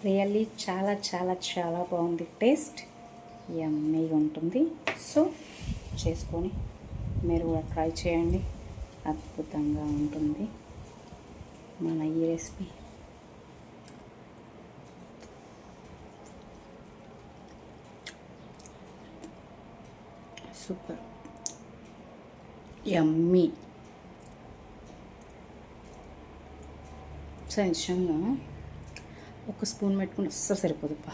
Really చాలా చాలా చాలా బాగుంది. టేస్ట్ యమ్మీగా ఉంటుంది. సో చేసుకొని మీరు కూడా ట్రై చేయండి, అద్భుతంగా ఉంటుంది మన ఈ రెసిపీ. సూపర్ యమ్మీ. సో నిజంగా ఒక స్పూన్ పెట్టుకుని అస్సలు సరిపోదుప్పా,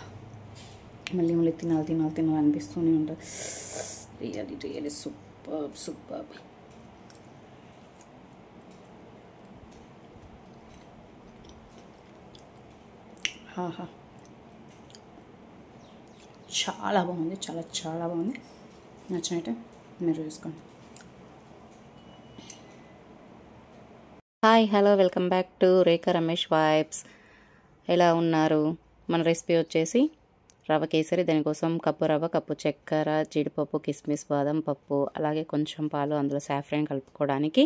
మళ్ళీ మళ్ళీ తినాలి అనిపిస్తూనే ఉంటుంది. Really super. ఆహా, చాలా బాగుంది, చాలా చాలా బాగుంది. నచ్చినట్టే మీరు చూసుకోండి. Hi, hello, welcome back to Rekha Ramesh vibes. ఎలా ఉన్నారు? మన రెసిపీ వచ్చేసి రవ్వ కేసరి. దానికోసం కప్పు రవ్వ, కప్పు చక్కెర, జీడిపప్పు, కిస్మిస్, బాదం పప్పు, అలాగే కొంచెం పాలు, అందులో సాఫ్రాన్ కలుపుకోవడానికి.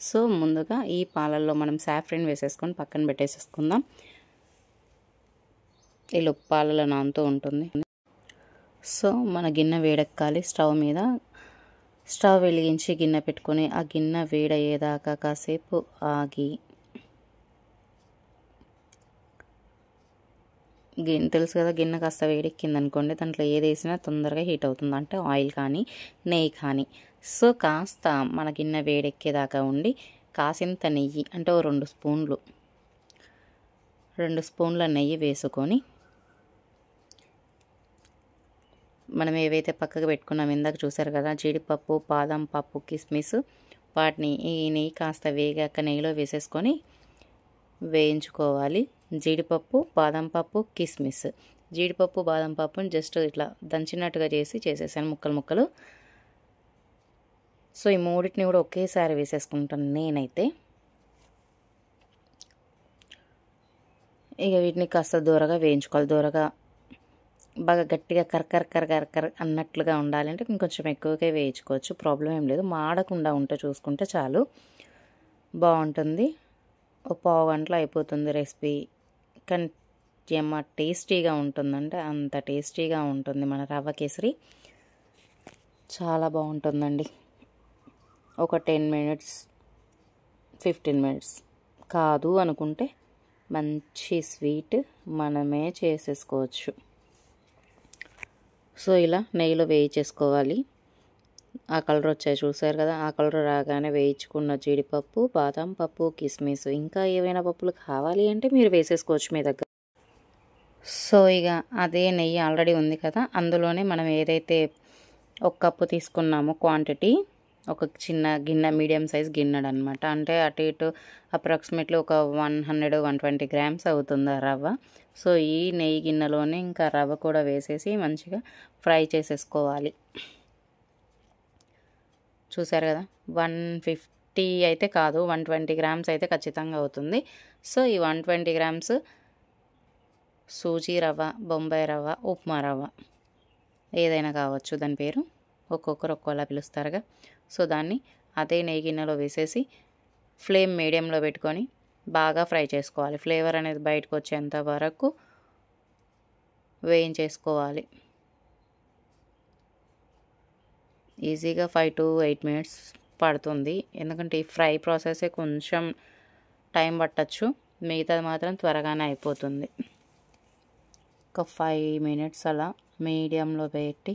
సో ముందుగా ఈ పాలల్లో మనం సాఫ్రాన్ వేసేసుకొని పక్కన పెట్టేసేసుకుందాం. ఇలా పాలలో నానుతూ ఉంటుంది. సో మన గిన్నె వేడెక్కాలి. స్టవ్ వెలిగించి గిన్నె పెట్టుకొని ఆ గిన్నె వేడయ్యేదాకా కాసేపు ఆగి, తెలుసు కదా, గిన్నె కాస్త వేడెక్కింది అనుకోండి, దాంట్లో ఏది వేసినా తొందరగా హీట్ అవుతుంది, అంటే ఆయిల్ కానీ నెయ్యి కానీ. సో కాస్త మన గిన్నె వేడెక్కేదాకా ఉండి కాసింత నెయ్యి, అంటే ఓ 2 స్పూన్ల నెయ్యి వేసుకొని మనం ఏవైతే పక్కకు పెట్టుకున్నాం ఇందాక చూసారు కదా, జీడిపప్పు, బాదం పప్పు, కిస్మిస్, వాటిని ఈ నెయ్యి కాస్త వేగాక నెయ్యిలో వేసేసుకొని వేయించుకోవాలి. జీడిపప్పు, బాదం పప్పు, కిస్మిస్. జీడిపప్పు, బాదం పప్పుని జస్ట్ ఇట్లా దంచినట్టుగా చేసేసాను ముక్కలు. సో ఈ మూడింటిని కూడా ఒకేసారి వేసేసుకుంటాను నేనైతే. ఇక వీటిని కాస్త దూరగా వేయించుకోవాలి. దూరగా బాగా గట్టిగా కరకర అన్నట్లుగా ఉండాలంటే ఇంకొంచెం ఎక్కువగా వేయించుకోవచ్చు, ప్రాబ్లం ఏం లేదు. మాడకుండా ఉంటే చూసుకుంటే చాలు, బాగుంటుంది. ఒక పావు గంటలో అయిపోతుంది రెసిపీ. కానీ టేస్టీగా ఉంటుందంటే అంత టేస్టీగా ఉంటుంది మన రవ్వ కేసరి. చాలా బాగుంటుందండి. ఒక 10 మినిట్స్ 15 మినిట్స్ కాదు అనుకుంటే మంచి స్వీట్ మనమే చేసేసుకోవచ్చు. సో ఇలా నెయ్యిలో వేయించేసుకోవాలి. ఆ కలర్ వచ్చాయి చూసారు కదా, ఆ కలర్ రాగానే వేయించుకున్న జీడిపప్పు, బాదం పప్పు, కిస్మిస్, ఇంకా ఏవైనా పప్పులు కావాలి అంటే మీరు వేసేసుకోవచ్చు మీ దగ్గర. సో ఇక అదే నెయ్యి ఆల్రెడీ ఉంది కదా, అందులోనే మనం ఏదైతే 1 కప్పు తీసుకున్నామో క్వాంటిటీ, ఒక చిన్న గిన్నె, మీడియం సైజ్ గిన్నెడు అనమాట, అంటే అటు ఇటు అప్రాక్సిమేట్లీ ఒక 100-120 గ్రామ్స్ అవుతుంది ఆ రవ్వ. సో ఈ నెయ్యి గిన్నెలోనే ఇంకా రవ్వ కూడా వేసేసి మంచిగా ఫ్రై చేసేసుకోవాలి. చూసారు కదా, 150 అయితే కాదు, 120 గ్రామ్స్ అయితే ఖచ్చితంగా అవుతుంది. సో ఈ 120 గ్రామ్స్ సూజీ రవ్వ, బొంబాయి రవ్వ, ఉప్మా రవ్వ, ఏదైనా కావచ్చు, దాని పేరు ఒక్కొక్కరు ఒక్కోలా పిలుస్తారుగా. సో దాన్ని అదే నెయ్యి గిన్నెలో వేసేసి ఫ్లేమ్ మీడియంలో పెట్టుకొని బాగా ఫ్రై చేసుకోవాలి. ఫ్లేవర్ అనేది బయటకు వచ్చేంత వరకు వేయించేసుకోవాలి. ఈజీగా 5 to 8 మినిట్స్ పడుతుంది, ఎందుకంటే ఈ ఫ్రై ప్రాసెసే కొంచెం టైం పట్టచ్చు, మిగతాది మాత్రం త్వరగానే అయిపోతుంది. ఒక 5 మినిట్స్ అలా మీడియంలో పెట్టి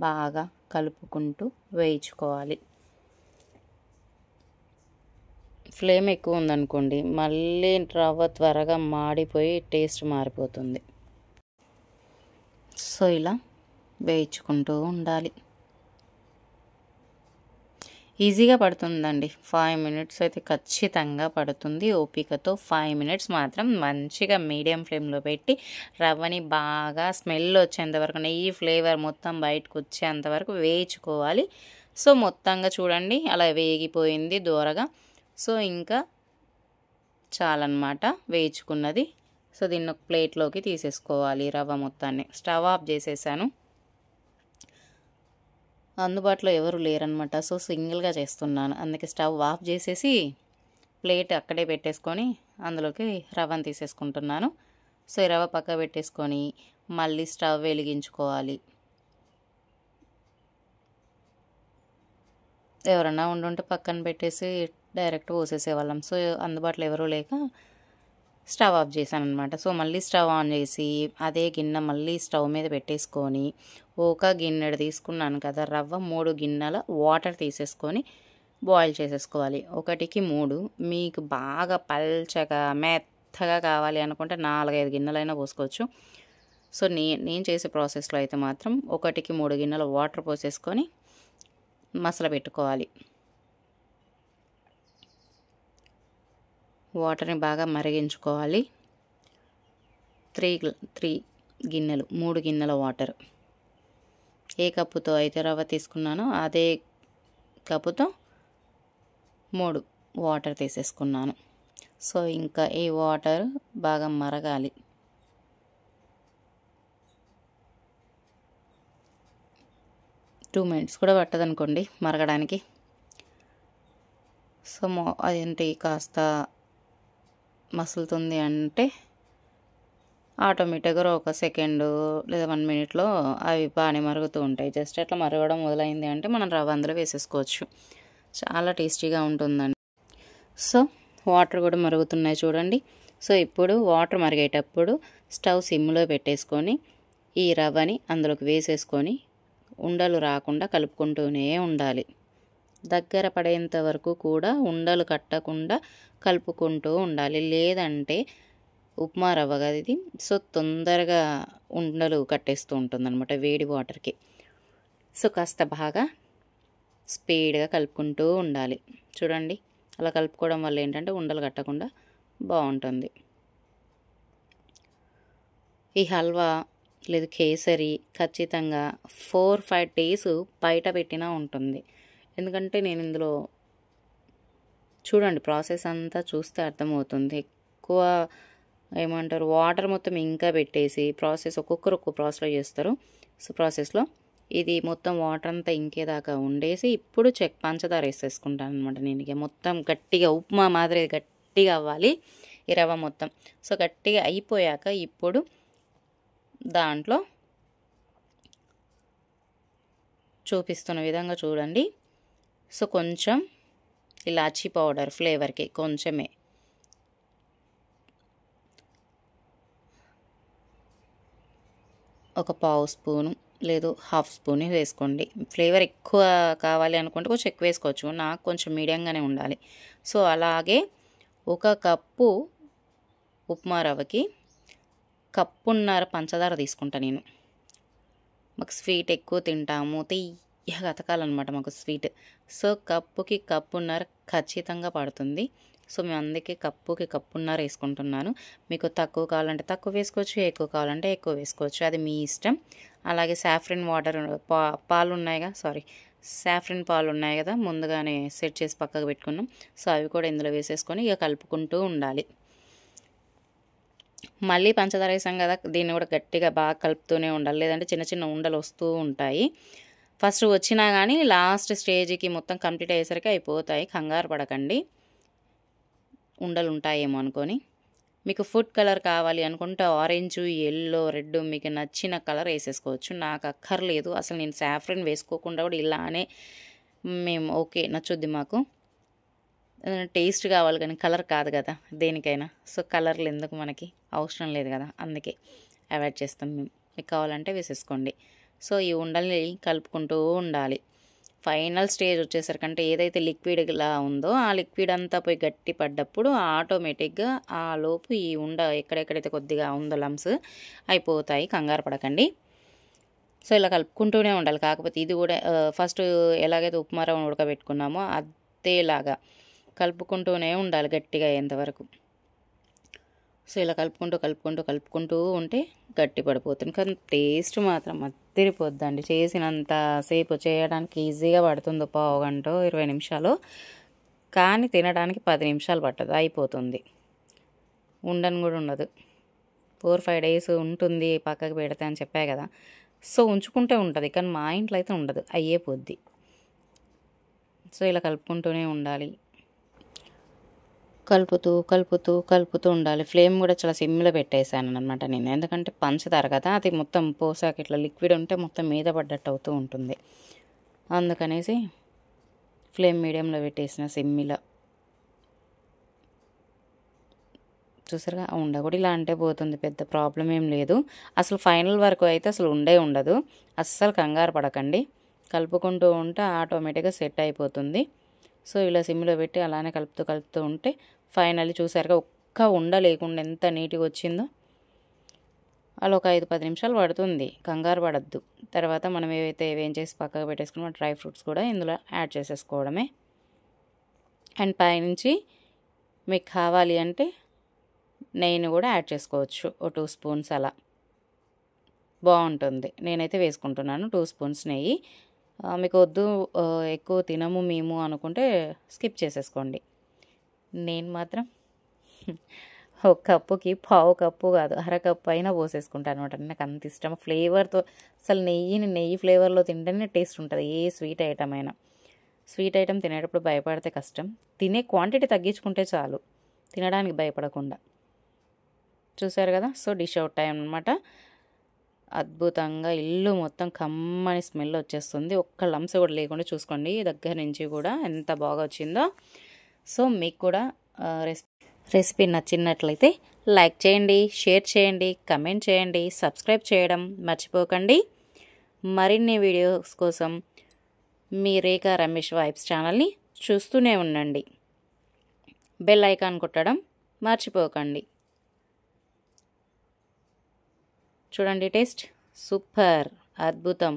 బాగా కలుపుకుంటూ వేయించుకోవాలి. ఫ్లేమ్ ఎక్కువ ఉందనుకోండి, మళ్ళీ రవ్వ త్వరగా మాడిపోయి టేస్ట్ మారిపోతుంది. సో ఇలా వేయించుకుంటూ ఉండాలి. ఈజీగా పడుతుందండి, 5 మినిట్స్ అయితే ఖచ్చితంగా పడుతుంది. ఓపికతో 5 మినిట్స్ మాత్రం మంచిగా మీడియం ఫ్లేమ్లో పెట్టి రవ్వని బాగా స్మెల్ వచ్చేంతవరకు, నెయ్యి ఫ్లేవర్ మొత్తం బయటకు వచ్చేంతవరకు వేయించుకోవాలి. సో మొత్తంగా చూడండి అలా వేగిపోయింది దూరగా. సో ఇంకా చాలన్నమాట వేయించుకున్నది. సో దీన్ని ఒక ప్లేట్లోకి తీసేసుకోవాలి. రవ్వ మొత్తాన్ని స్టవ్ ఆఫ్ చేసేసాను, అందుబాటులో ఎవరు లేరనమాట. సో సింగిల్గా చేస్తున్నాను, అందుకే స్టవ్ ఆఫ్ చేసేసి ప్లేట్ అక్కడే పెట్టేసుకొని అందులోకి రవ్వను తీసేసుకుంటున్నాను. సో ఈ రవ్వ పక్క పెట్టేసుకొని మళ్ళీ స్టవ్ వెలిగించుకోవాలి. ఎవరన్నా ఉండుంటే పక్కన పెట్టేసి డైరెక్ట్ పోసేసేవాళ్ళం. సో అందుబాటులో ఎవరూ లేక స్టవ్ ఆఫ్ చేశాను అనమాట. సో మళ్ళీ స్టవ్ ఆన్ చేసి అదే గిన్నె మళ్ళీ స్టవ్ మీద పెట్టేసుకొని ఒక గిన్నెడు తీసుకున్నాను కదా రవ్వ, 3 గిన్నెల వాటర్ తీసేసుకొని బాయిల్ చేసేసుకోవాలి. 1కి 3. మీకు బాగా పల్చగా మెత్తగా కావాలి అనుకుంటే 4-5 గిన్నెలైనా పోసుకోవచ్చు. సో నేను చేసే ప్రాసెస్లో అయితే మాత్రం 1కి 3 గిన్నెల వాటర్ పోసేసుకొని మసల పెట్టుకోవాలి. వాటర్ని బాగా మరిగించుకోవాలి. 3 గిన్నెలు 3 గిన్నెల వాటర్. ఏ కప్పుతో అయితే రవ్వ తీసుకున్నానో అదే కప్పుతో 3 వాటర్ తీసేసుకున్నాను. సో ఇంకా ఈ వాటర్ బాగా మరగాలి. టూ మినిట్స్ కూడా పట్టదనుకోండి మరగడానికి. సో అదేంటి కాస్త మసులుతుంది అంటే ఆటోమేటిక్గా ఒక సెకండ్ లేదా 1 మినిట్లో అవి బాగానే మరుగుతూ ఉంటాయి. జస్ట్ అట్లా మరగడం మొదలైంది అంటే మనం రవ్వ అందులో వేసేసుకోవచ్చు. చాలా టేస్టీగా ఉంటుందండి. సో వాటర్ కూడా మరుగుతున్నాయి చూడండి. సో ఇప్పుడు వాటర్ మరిగేటప్పుడు స్టవ్ సిమ్లో పెట్టేసుకొని ఈ రవ్వని అందులోకి వేసేసుకొని ఉండలు రాకుండా కలుపుకుంటూనే ఉండాలి. దగ్గర పడేంత వరకు కూడా ఉండలు కట్టకుండా కలుపుకుంటూ ఉండాలి. లేదంటే ఉప్మా రవ్వ కదా ఇది, సో తొందరగా ఉండలు కట్టేస్తూ ఉంటుందన్నమాట వేడి వాటర్కి. సో కాస్త బాగా స్పీడ్గా కలుపుకుంటూ ఉండాలి. చూడండి అలా కలుపుకోవడం వల్ల ఏంటంటే ఉండలు కట్టకుండా బాగుంటుంది. ఈ హల్వా లేదు కేసరి ఖచ్చితంగా 4-5 డేస్ బయట పెట్టినా ఉంటుంది. ఎందుకంటే నేను ఇందులో చూడండి ప్రాసెస్ అంతా చూస్తే అర్థమవుతుంది. ఎక్కువ ఏమంటారు వాటర్ మొత్తం ఇంకా పెట్టేసి ప్రాసెస్ ఒక్కొక్కరు ఒక్కొక్క ప్రాసెస్లో చేస్తారు. సో ప్రాసెస్లో ఇది మొత్తం వాటర్ అంతా ఇంకేదాకా ఉండేసి ఇప్పుడు పంచదార వేసేసుకుంటాను అనమాట. నేను ఇక మొత్తం గట్టిగా ఉప్మా మాదిరి గట్టిగా అవ్వాలి ఈ రవ్వ మొత్తం. సో గట్టిగా అయిపోయాక ఇప్పుడు దాంట్లో చూపిస్తున్న విధంగా చూడండి. సో కొంచెం ఇలాచీ పౌడర్ ఫ్లేవర్కి కొంచెమే, ఒక 1/2 స్పూను లేదు 1/2 స్పూన్ వేసుకోండి. ఫ్లేవర్ ఎక్కువ కావాలి అనుకుంటే కొంచెం ఎక్కువ వేసుకోవచ్చు. నాకు కొంచెం మీడియంగానే ఉండాలి. సో అలాగే 1 కప్పు ఉప్మా రవ్వకి 1.5 కప్పు పంచదార తీసుకుంటా నేను. మాకు స్వీట్ ఎక్కువ తింటాము, తీయగా అతకాలన్నమాట మాకు స్వీట్. సో కప్పుకి 1.5 కప్పు ఖచ్చితంగా పడుతుంది. సో మేము అందుకే కప్పుకి 1.5 కప్పు వేసుకుంటున్నాను. మీకు తక్కువ కావాలంటే తక్కువ వేసుకోవచ్చు, ఎక్కువ కావాలంటే ఎక్కువ వేసుకోవచ్చు, అది మీ ఇష్టం. అలాగే సాఫ్రిన్ వాటర్ పాలు ఉన్నాయిగా, సాఫ్రిన్ పాలు ఉన్నాయి కదా ముందుగానే సెట్ చేసి పక్కకు పెట్టుకున్నాం. సో అవి కూడా ఇందులో వేసేసుకొని ఇక కలుపుకుంటూ ఉండాలి. మళ్ళీ పంచదార వేసాం కదా, దీన్ని కూడా గట్టిగా బాగా కలుపుతూనే ఉండాలి. లేదంటే చిన్న చిన్న ఉండలు వస్తూ ఉంటాయి. ఫస్ట్ వచ్చినా కానీ లాస్ట్ స్టేజ్కి మొత్తం కంప్లీట్ అయ్యేసరికి అయిపోతాయి. కంగారు పడకండి, ఉండలు ఉంటాయేమో అనుకొని. మీకు ఫుడ్ కలర్ కావాలి అనుకుంటే ఆరెంజ్, ఎల్లో, రెడ్ మీకు నచ్చిన కలర్ వేసేసుకోవచ్చు. నాకు అక్కర్లేదు, అసలు నేను సాఫ్రిన్ వేసుకోకుండా కూడా ఇలానే మేము ఓకే నచ్చుద్ది మాకు. టేస్ట్ కావాలి కానీ కలర్ కాదు కదా దేనికైనా. సో కలర్లు ఎందుకు మనకి అవసరం లేదు కదా, అందుకే అవాయిడ్ చేస్తాం మేము. మీకు కావాలంటే వేసేసుకోండి. సో ఈ ఉండల్ని కలుపుకుంటూ ఉండాలి. ఫైనల్ స్టేజ్ వచ్చేసరికంటే ఏదైతే లిక్విడ్లా ఉందో ఆ లిక్విడ్ అంతా పోయి గట్టి పడ్డప్పుడు ఆటోమేటిక్గా ఆ లోపు ఈ ఉండ ఎక్కడెక్కడైతే కొద్దిగా ఉందో లమ్స్ అయిపోతాయి. కంగారు పడకండి. సో ఇలా కలుపుకుంటూనే ఉండాలి. కాకపోతే ఇది కూడా ఫస్ట్ ఎలాగైతే ఉప్మా రవ్వను ఉడకబెట్టుకున్నామో అదేలాగా కలుపుకుంటూనే ఉండాలి గట్టిగా అయ్యేంతవరకు. సో ఇలా కలుపుకుంటూ ఉంటే గట్టి పడిపోతుంది. కానీ టేస్ట్ మాత్రం అదిరిపోద్దండి. చేసినంత సేపు చేయడానికి ఈజీగా పడుతుంది 1/2 గంట 20 నిమిషాలు, కానీ తినడానికి 10 నిమిషాలు పట్టదు, అయిపోతుంది. ఉండను కూడా ఉండదు. 4-5 డేస్ ఉంటుంది పక్కకు పెడితే అని చెప్పా కదా. సో ఉంచుకుంటే ఉంటుంది, కానీ మా ఇంట్లో అయితే ఉండదు, అయ్యే పోద్ది. సో ఇలా కలుపుకుంటూనే ఉండాలి. కలుపుతూ కలుపుతూ కలుపుతూ ఉండాలి. ఫ్లేమ్ కూడా చాలా సిమ్లో పెట్టేసాను అనమాట నేను, ఎందుకంటే పంచదార కదా, అది మొత్తం పోసాక ఇట్లా లిక్విడ్ ఉంటే మొత్తం మీద పడ్డట్టు అవుతూ ఉంటుంది. అందుకనేసి ఫ్లేమ్ మీడియంలో పెట్టేసిన సిమ్మిలో. చూసారుగా, ఉండ కూడా ఇలా అంటే పోతుంది, పెద్ద ప్రాబ్లం ఏం లేదు. అసలు ఫైనల్ వరకు అయితే అసలు ఉండదు. అస్సలు కంగారు పడకండి, కలుపుకుంటూ ఉంటే ఆటోమేటిక్గా సెట్ అయిపోతుంది. సో ఇలా సిమ్లో పెట్టి అలానే కలుపుతూ కలుపుతూ ఉంటే ఫైనల్లీ చూసారుగా ఒక్క ఉండ లేకుండా ఎంత నీట్గా వచ్చిందో. అలా ఒక 5-10 నిమిషాలు పడుతుంది, కంగారు పడద్దు. తర్వాత మనం ఏవైతే వేయించేసి పక్కకు పెట్టేసుకున్నామో డ్రై ఫ్రూట్స్ కూడా ఇందులో యాడ్ చేసేసుకోవడమే. అండ్ పైనుంచి మీకు కావాలి అంటే నెయ్యిని కూడా యాడ్ చేసుకోవచ్చు, ఓ 2 స్పూన్స్ అలా బాగుంటుంది. నేనైతే వేసుకుంటున్నాను 2 స్పూన్స్ నెయ్యి. మీకు వద్దు ఎక్కువ తినము మేము అనుకుంటే స్కిప్ చేసేసుకోండి. నేను మాత్రం ఒక కప్పుకి పావు కప్పు కాదు, అరకప్పు అయినా పోసేసుకుంటాను అనమాట. నాకు అంత ఇష్టం ఫ్లేవర్తో. అసలు నెయ్యి ఫ్లేవర్లో తింటేనే టేస్ట్ ఉంటుంది ఏ స్వీట్ ఐటమ్ అయినా. స్వీట్ ఐటమ్ తినేటప్పుడు భయపడితే కష్టం, తినే క్వాంటిటీ తగ్గించుకుంటే చాలు, తినడానికి భయపడకుండా. చూసారు కదా, సో డిష్ అవుట్ టైం అనమాట. అద్భుతంగా ఇల్లు మొత్తం కమ్మని స్మెల్ వచ్చేస్తుంది. ఒక్క లంప్స్ కూడా లేకుండా చూసుకోండి దగ్గర నుంచి కూడా ఎంత బాగా వచ్చిందో. సో మీకు కూడా రెసిపీ నచ్చినట్లయితే లైక్ చేయండి, షేర్ చేయండి, కమెంట్ చేయండి, సబ్స్క్రైబ్ చేయడం మర్చిపోకండి. మరిన్ని వీడియోస్ కోసం మీ రేఖా రమేష్ వైబ్స్ ఛానల్ని చూస్తూనే ఉండండి. బెల్ ఐకాన్ కొట్టడం మర్చిపోకండి. చూడండి టేస్ట్ సూపర్, అద్భుతం.